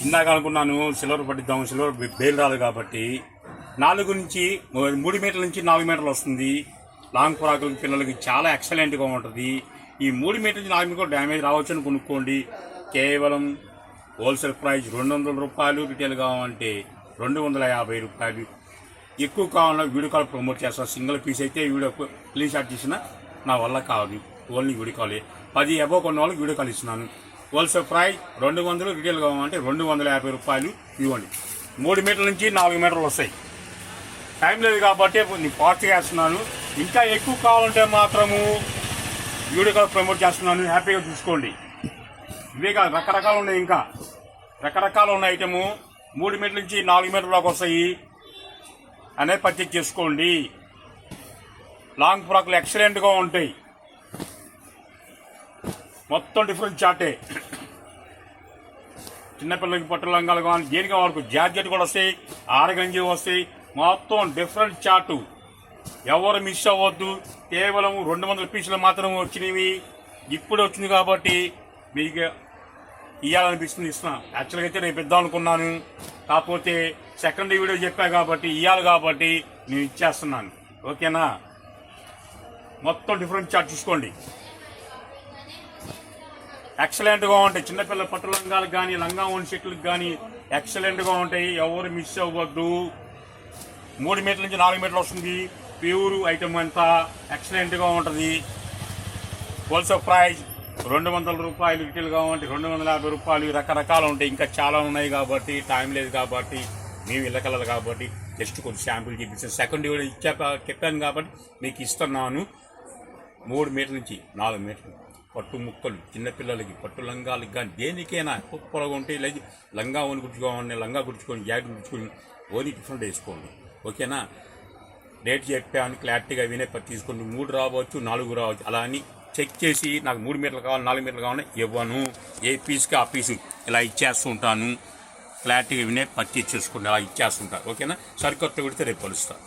ఇందాక అనుకున్నాను silver పట్టిద్దాం, silver bale రాదు కాబట్టి 4 నుంచి 3 మీటర్ల నుంచి 4 మీటర్లు వస్తుంది. లాంగ్ ఫ్రాకులకి పిల్లలకి చాలా ఎక్సలెంట్గా ఉంటుంది. ఈ 3 మీటర్ల నుంచి 4 మీటర్లు డ్యామేజ్ రావచ్చు అని కొనుక్కోండి. కేవలం హోల్సేల్ ప్రైస్ 200 రూపాయలు, రిటైల్ కావాలంటే 250 రూపాయలు. ఎక్కువ కావాలన్నా వీడియో కాల్ ప్రమోట్ చేస్తాను. సింగిల్ పీస్ అయితే వీడియో క్లీన్ షాట్ చేసినా నా వల్ల కాదు, ఓన్లీ వీడియో కాలే. 10 అబోవ్ కొన్న వాళ్ళకి వీడియో కాల్ ఇస్తున్నాను. హోల్సేల్ ప్రైస్ 200, రిటైల్ కావాలంటే 250 రూపాయలు ఇవ్వండి. 3 మీటర్ల నుంచి 4 మీటర్లు వస్తాయి. టైం లేదు కాబట్టి నేను ఫాస్ట్గా వేస్తున్నాను. ఇంకా ఎక్కువ కావాలంటే మాత్రము వీడియో కాల్ ప్రమోట్ చేస్తున్నాను. హ్యాపీగా చూసుకోండి. ఇవే కాదు, రకరకాలు ఉన్నాయి, ఇంకా రకరకాలు ఉన్న ఐటము 3 మీటర్ల నుంచి 4 మీటర్లకు వస్తాయి అనేది పర్చేజ్ చేసుకోండి. లాంగ్ ఫ్రాక్లు ఎక్సలెంట్గా ఉంటాయి. మొత్తం డిఫరెంట్ చాటే. చిన్నపిల్లలకి పట్టు లంగాలు కానీ దేనిగా వాడుకో, జార్జెట్ కూడా వస్తాయి, ఆరగంజి వస్తాయి. మొత్తం డిఫరెంట్ చాటు. ఎవరు మిస్ అవ్వద్దు. కేవలం 200 పీసులు మాత్రం వచ్చినవి. ఇప్పుడు వచ్చింది కాబట్టి మీకు ఇవ్వాలనిపిస్తుంది, ఇస్తున్నాను. యాక్చువల్గా అయితే రేపు ఇద్దాం అనుకున్నాను, కాకపోతే సెకండ్ వీడియో చెప్పా కాబట్టి ఇవ్వాలి కాబట్టి నేను ఇచ్చేస్తున్నాను. ఓకేనా? మొత్తం డిఫరెంట్ చార్ట్ చూసుకోండి. ఎక్సలెంట్గా ఉంటాయి. చిన్నపిల్లల పట్టు లంగాలకు కానీ లంగా ఓన్ షర్ట్లకు కానీ ఎక్సలెంట్గా ఉంటాయి. ఎవరు మిస్ అవ్వద్దు. 3 మీటర్ల నుంచి 4 మీటర్లు వస్తుంది. ప్యూర్ ఐటమ్ అంతా ఎక్సలెంట్గా ఉంటుంది. హోల్సేల్ ప్రైస్ 200 రూపాయలు, రిటైల్ కావాలంటే 250 రూపాయలు. రకరకాలు ఉంటాయి, ఇంకా చాలా ఉన్నాయి కాబట్టి టైం లేదు కాబట్టి మేము ఇళ్ళకెళ్ళాలి కాబట్టి జస్ట్ కొంచెం శాంపుల్ చూపించాను. సెకండ్ వీడియో చెప్పాను కాబట్టి మీకు ఇస్తున్నాను. 3 మీటర్ల నుంచి 4 మీటర్లు పట్టు ముక్కలు, చిన్నపిల్లలకి పట్టు లంగాలకి కానీ దేనికైనా పొలగా ఉంటాయి. లేదు లంగా ఓని గుర్చుకోవాలి, లంగా గుర్చుకొని జాకెట్ గుర్చుకొని ఓని డిఫరెంట్ వేసుకోండి. ఓకేనా? రేట్ చెప్పాను, క్లారిటీగా వినే తీసుకోండి. 3 రావచ్చు, 4 రావచ్చు. అలా అని చెక్ చేసి నాకు 3 మీటర్లు కావాలి, 4 మీటర్లు కావాలి ఇవ్వను. ఏ పీస్కి ఆ పీసు ఇలా ఇచ్చేస్తూ ఉంటాను. క్లారిటీగా వినే పర్చేజ్ చేసుకోండి, అలా ఇచ్చేస్తుంటారు. ఓకేనా? సరికొత్త విడితే రేపు కలుస్తాను.